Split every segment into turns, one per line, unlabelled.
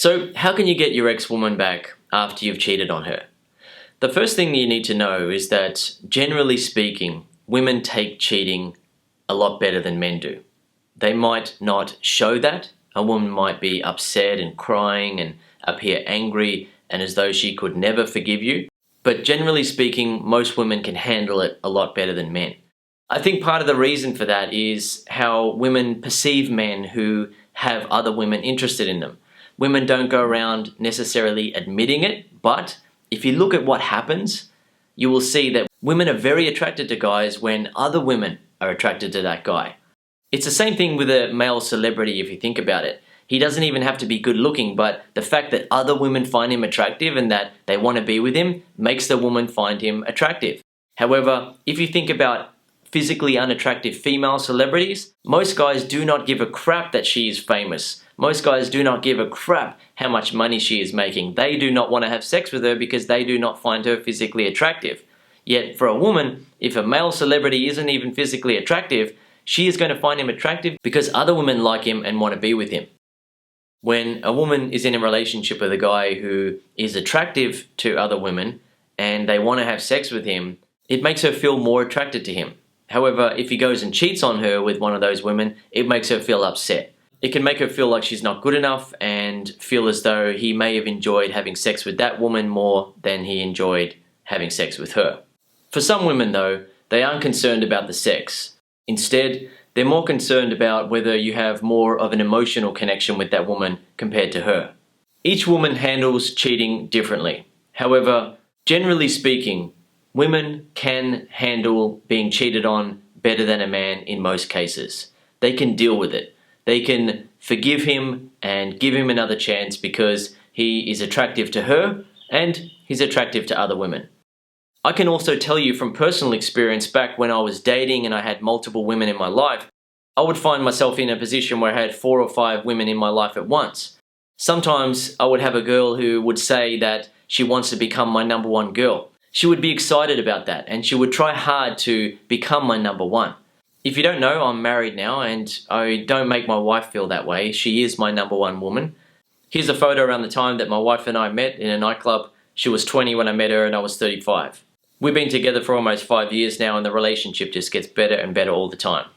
So how can you get your ex-woman back after you've cheated on her? The first thing you need to know is that, generally speaking, women take cheating a lot better than men do. They might not show that. A woman might be upset and crying and appear angry and as though she could never forgive you. But generally speaking, most women can handle it a lot better than men. I think part of the reason for that is how women perceive men who have other women interested in them. Women don't go around necessarily admitting it, but if you look at what happens, you will see that women are very attracted to guys when other women are attracted to that guy. It's the same thing with a male celebrity if you think about it. He doesn't even have to be good looking, but the fact that other women find him attractive and that they want to be with him makes the woman find him attractive. However, if you think about physically unattractive female celebrities, most guys do not give a crap that she is famous. Most guys do not give a crap how much money she is making. They do not want to have sex with her because they do not find her physically attractive. Yet for a woman, if a male celebrity isn't even physically attractive, she is going to find him attractive because other women like him and want to be with him. When a woman is in a relationship with a guy who is attractive to other women and they want to have sex with him, it makes her feel more attracted to him. However, if he goes and cheats on her with one of those women, it makes her feel upset. It can make her feel like she's not good enough and feel as though he may have enjoyed having sex with that woman more than he enjoyed having sex with her. For some women though, they aren't concerned about the sex. Instead, they're more concerned about whether you have more of an emotional connection with that woman compared to her. Each woman handles cheating differently. However, generally speaking, women can handle being cheated on better than a man in most cases. They can deal with it. They can forgive him and give him another chance because he is attractive to her and he's attractive to other women. I can also tell you from personal experience, back when I was dating and I had multiple women in my life, I would find myself in a position where I had 4 or 5 women in my life at once. Sometimes I would have a girl who would say that she wants to become my number one girl. She would be excited about that and she would try hard to become my number one. If you don't know, I'm married now and I don't make my wife feel that way. She is my number one woman. Here's a photo around the time that my wife and I met in a nightclub. She was 20 when I met her and I was 35. We've been together for almost 5 years now and the relationship just gets better and better all the time.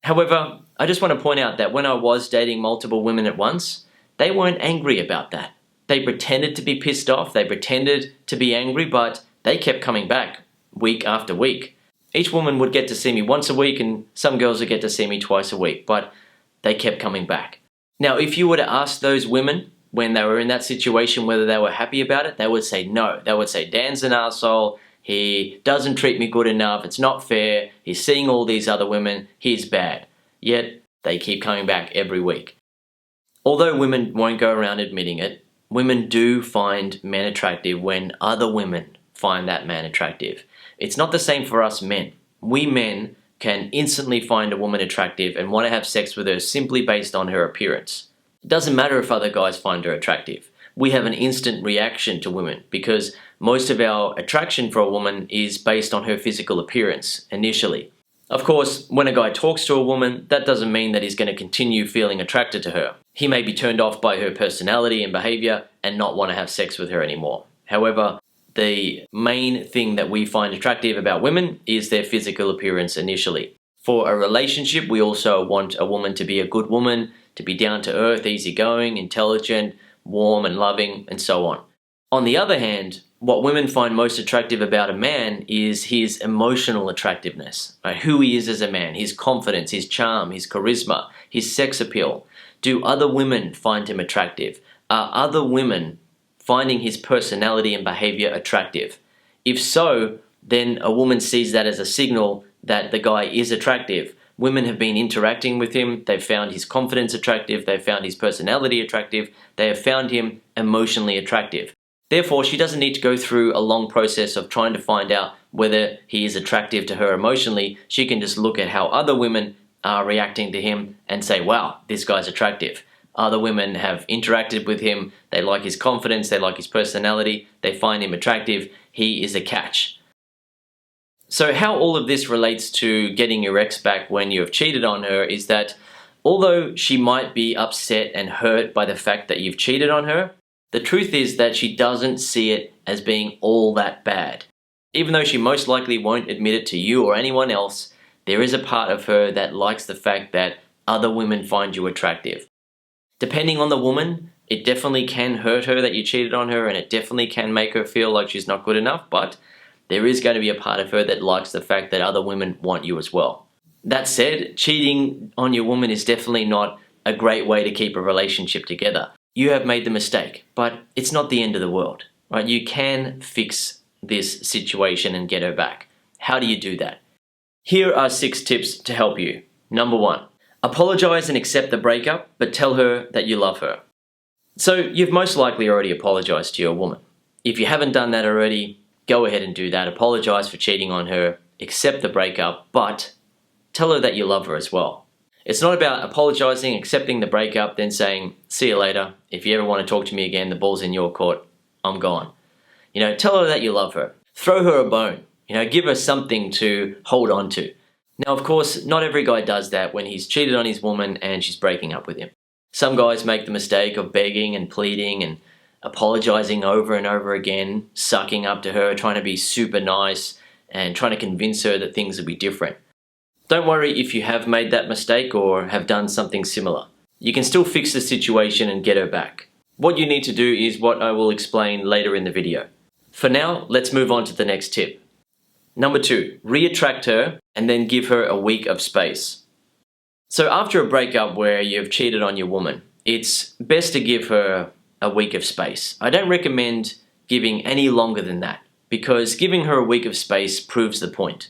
However, I just want to point out that when I was dating multiple women at once, they weren't angry about that. They pretended to be pissed off, they pretended to be angry, but they kept coming back week after week. Each woman would get to see me once a week and some girls would get to see me twice a week, but they kept coming back. Now, if you were to ask those women when they were in that situation whether they were happy about it, they would say no. They would say, Dan's an arsehole. He doesn't treat me good enough, it's not fair, he's seeing all these other women, he's bad. Yet, they keep coming back every week. Although women won't go around admitting it, women do find men attractive when other women find that man attractive. It's not the same for us men. We men can instantly find a woman attractive and want to have sex with her simply based on her appearance. It doesn't matter if other guys find her attractive. We have an instant reaction to women because most of our attraction for a woman is based on her physical appearance initially. Of course, when a guy talks to a woman, that doesn't mean that he's going to continue feeling attracted to her. He may be turned off by her personality and behavior and not want to have sex with her anymore. However, the main thing that we find attractive about women is their physical appearance initially. For a relationship, we also want a woman to be a good woman, to be down to earth, easygoing, intelligent, warm and loving, and so on. On the other hand, what women find most attractive about a man is his emotional attractiveness, who he is as a man, his confidence, his charm, his charisma, his sex appeal. Do other women find him attractive? Are other women finding his personality and behavior attractive? If so, then a woman sees that as a signal that the guy is attractive. Women have been interacting with him, they've found his confidence attractive, they've found his personality attractive, they have found him emotionally attractive. Therefore, she doesn't need to go through a long process of trying to find out whether he is attractive to her emotionally. She can just look at how other women are reacting to him and say, wow, this guy's attractive. Other women have interacted with him, they like his confidence, they like his personality, they find him attractive, he is a catch. So how all of this relates to getting your ex back when you have cheated on her is that Although she might be upset and hurt by the fact that you've cheated on her, the truth is that she doesn't see it as being all that bad. Even though she most likely won't admit it to you or anyone else, there is a part of her that likes the fact that other women find you attractive. Depending on the woman, it definitely can hurt her that you cheated on her, and it definitely can make her feel like she's not good enough, but there is going to be a part of her that likes the fact that other women want you as well. That said, cheating on your woman is definitely not a great way to keep a relationship together. You have made the mistake, but it's not the end of the world, right? You can fix this situation and get her back. How do you do that? Here are 6 tips to help you. Number 1, apologize and accept the breakup, but tell her that you love her. So you've most likely already apologized to your woman. If you haven't done that already, go ahead and do that. Apologize for cheating on her, accept the breakup, but tell her that you love her as well. It's not about apologizing, accepting the breakup, then saying, see you later. If you ever want to talk to me again, the ball's in your court. I'm gone. Tell her that you love her. Throw her a bone. Give her something to hold on to. Now, of course, not every guy does that when he's cheated on his woman and she's breaking up with him. Some guys make the mistake of begging and pleading and apologizing over and over again, sucking up to her, trying to be super nice and trying to convince her that things will be different. Don't worry if you have made that mistake or have done something similar. You can still fix the situation and get her back. What you need to do is what I will explain later in the video. For now, let's move on to the next tip. Number 2, re-attract her and then give her a week of space. So after a breakup where you've cheated on your woman, it's best to give her a week of space. I don't recommend giving any longer than that, because giving her a week of space proves the point.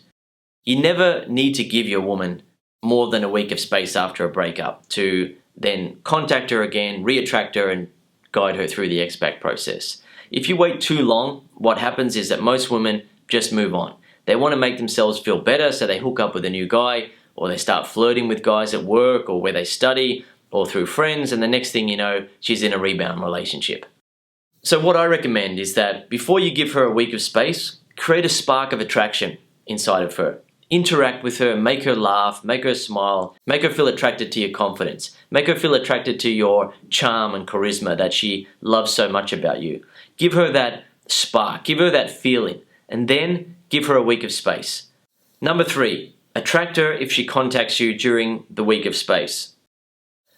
You never need to give your woman more than a week of space after a breakup to then contact her again, re-attract her and guide her through the X-back process. If you wait too long, what happens is that most women just move on. They want to make themselves feel better, so they hook up with a new guy, or they start flirting with guys at work or where they study or through friends, and the next thing you know, she's in a rebound relationship. So what I recommend is that before you give her a week of space, create a spark of attraction inside of her. Interact with her, make her laugh, make her smile, make her feel attracted to your confidence, make her feel attracted to your charm and charisma that she loves so much about you. Give her that spark, give her that feeling, and then give her a week of space. Number 3, attract her if she contacts you during the week of space.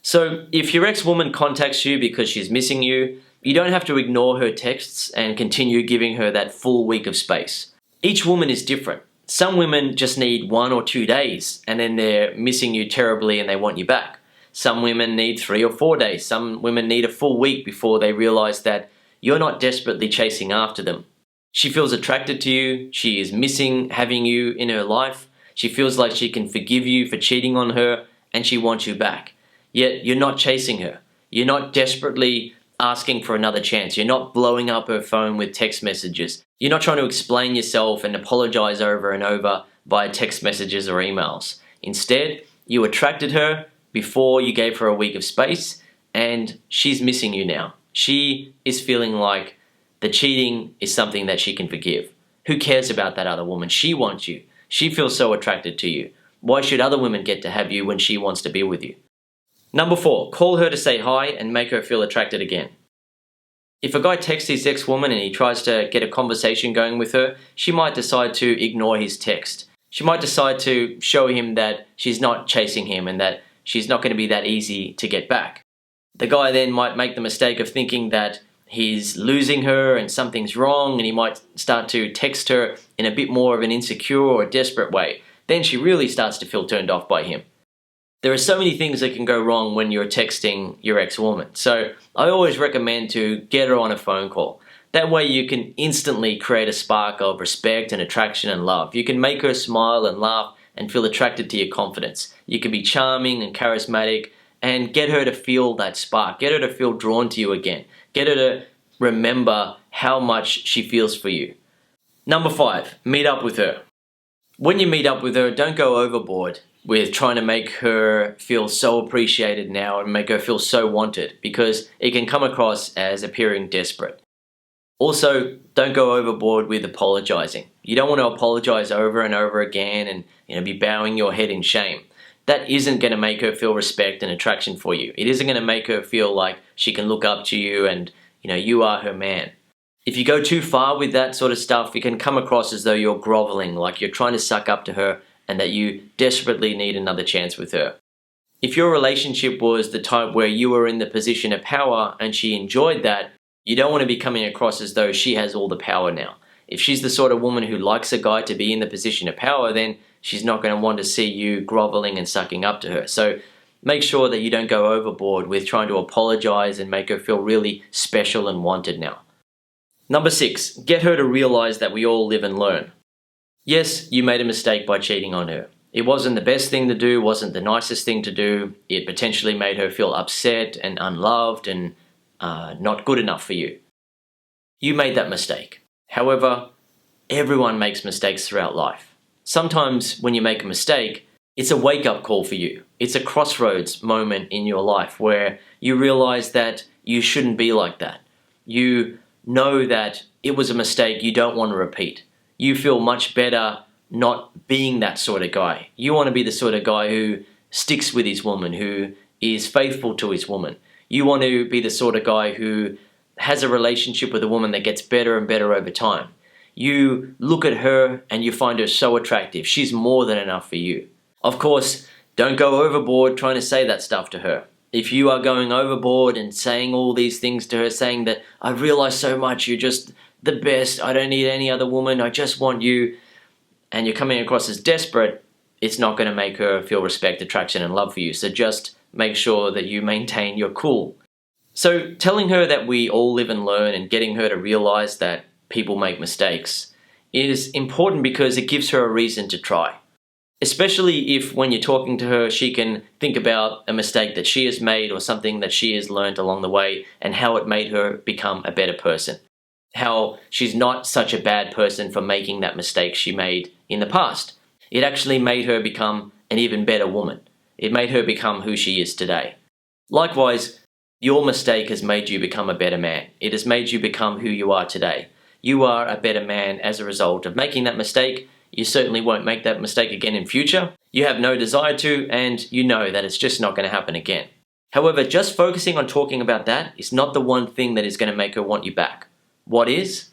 So if your ex-woman contacts you because she's missing you, you don't have to ignore her texts and continue giving her that full week of space. Each woman is different. Some women just need 1 or 2 days and then they're missing you terribly and they want you back. Some women need 3 or 4 days. Some women need a full week before they realize that you're not desperately chasing after them. She feels attracted to you. She is missing having you in her life. She feels like she can forgive you for cheating on her and she wants you back. Yet you're not chasing her. You're not desperately asking for another chance. You're not blowing up her phone with text messages. You're not trying to explain yourself and apologize over and over via text messages or emails. Instead, you attracted her before you gave her a week of space, and she's missing you now. She is feeling like the cheating is something that she can forgive. Who cares about that other woman? She wants you. She feels so attracted to you. Why should other women get to have you when she wants to be with you? Number 4, call her to say hi and make her feel attracted again. If a guy texts his ex-woman and he tries to get a conversation going with her, she might decide to ignore his text. She might decide to show him that she's not chasing him and that she's not going to be that easy to get back. The guy then might make the mistake of thinking that he's losing her and something's wrong, and he might start to text her in a bit more of an insecure or desperate way. Then she really starts to feel turned off by him. There are so many things that can go wrong when you're texting your ex-woman. So I always recommend to get her on a phone call. That way you can instantly create a spark of respect and attraction and love. You can make her smile and laugh and feel attracted to your confidence. You can be charming and charismatic and get her to feel that spark. Get her to feel drawn to you again. Get her to remember how much she feels for you. Number 5, meet up with her. When you meet up with her, don't go overboard with trying to make her feel so appreciated now and make her feel so wanted, because it can come across as appearing desperate. Also, don't go overboard with apologizing. You don't want to apologize over and over again and be bowing your head in shame. that isn't going to make her feel respect and attraction for you. It isn't going to make her feel like she can look up to you and, you are her man. If you go too far with that sort of stuff, it can come across as though you're groveling, like you're trying to suck up to her and that you desperately need another chance with her. If your relationship was the type where you were in the position of power and she enjoyed that, you don't want to be coming across as though she has all the power now. If she's the sort of woman who likes a guy to be in the position of power, then she's not going to want to see you groveling and sucking up to her. So make sure that you don't go overboard with trying to apologize and make her feel really special and wanted now. Number 6, get her to realize that we all live and learn. Yes, you made a mistake by cheating on her. It wasn't the best thing to do, wasn't the nicest thing to do. It potentially made her feel upset and unloved and not good enough for you. You made that mistake. However, everyone makes mistakes throughout life. Sometimes when you make a mistake, it's a wake-up call for you. It's a crossroads moment in your life where you realize that you shouldn't be like that. You know that it was a mistake you don't want to repeat. You feel much better not being that sort of guy. You want to be the sort of guy who sticks with his woman, who is faithful to his woman. You want to be the sort of guy who has a relationship with a woman that gets better and better over time. You look at her and you find her so attractive. She's more than enough for you. Of course, don't go overboard trying to say that stuff to her. If you are going overboard and saying all these things to her, saying that, I realize so much, you're just the best, I don't need any other woman, I just want you, and you're coming across as desperate, it's not going to make her feel respect, attraction, and love for you. So just make sure that you maintain your cool. So telling her that we all live and learn and getting her to realize that people make mistakes is important because it gives her a reason to try. Especially if when you're talking to her, she can think about a mistake that she has made or something that she has learned along the way and how it made her become a better person. How she's not such a bad person for making that mistake she made in the past. It actually made her become an even better woman. It made her become who she is today. Likewise, your mistake has made you become a better man. It has made you become who you are today. You are a better man as a result of making that mistake. You certainly won't make that mistake again in future. You have no desire to, and you know that it's just not going to happen again. However, just focusing on talking about that is not the one thing that is going to make her want you back. What is?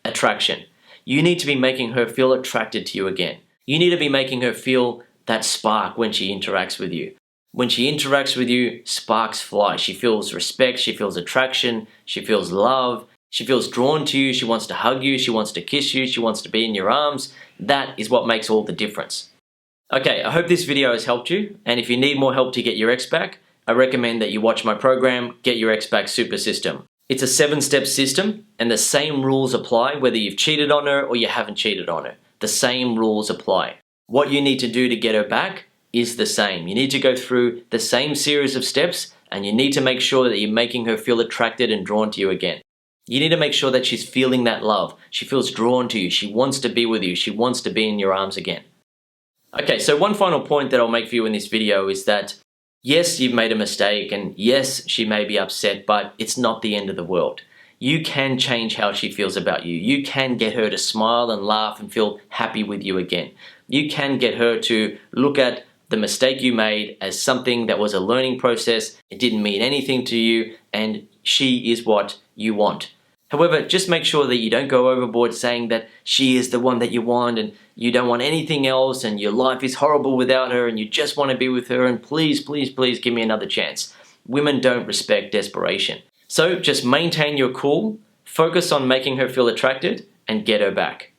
Attraction. You need to be making her feel attracted to you again. You need to be making her feel that spark when she interacts with you. When she interacts with you, sparks fly. She feels respect, she feels attraction, she feels love, she feels drawn to you, she wants to hug you, she wants to kiss you, she wants to be in your arms. That is what makes all the difference. Okay, I hope this video has helped you, and if you need more help to get your ex back, I recommend that you watch my program, Get Your Ex Back Super System. It's a 7-step system, and the same rules apply whether you've cheated on her or you haven't cheated on her. The same rules apply. What you need to do to get her back is the same. You need to go through the same series of steps, and you need to make sure that you're making her feel attracted and drawn to you again. You need to make sure that she's feeling that love. She feels drawn to you. She wants to be with you. She wants to be in your arms again. Okay, so one final point that I'll make for you in this video is that yes, you've made a mistake, and yes, she may be upset, but it's not the end of the world. You can change how she feels about you. You can get her to smile and laugh and feel happy with you again. You can get her to look at the mistake you made as something that was a learning process. It didn't mean anything to you, and she is what you want. However, just make sure that you don't go overboard saying that she is the one that you want and you don't want anything else and your life is horrible without her and you just want to be with her and please, please, please give me another chance. Women don't respect desperation. So just maintain your cool, focus on making her feel attracted, and get her back.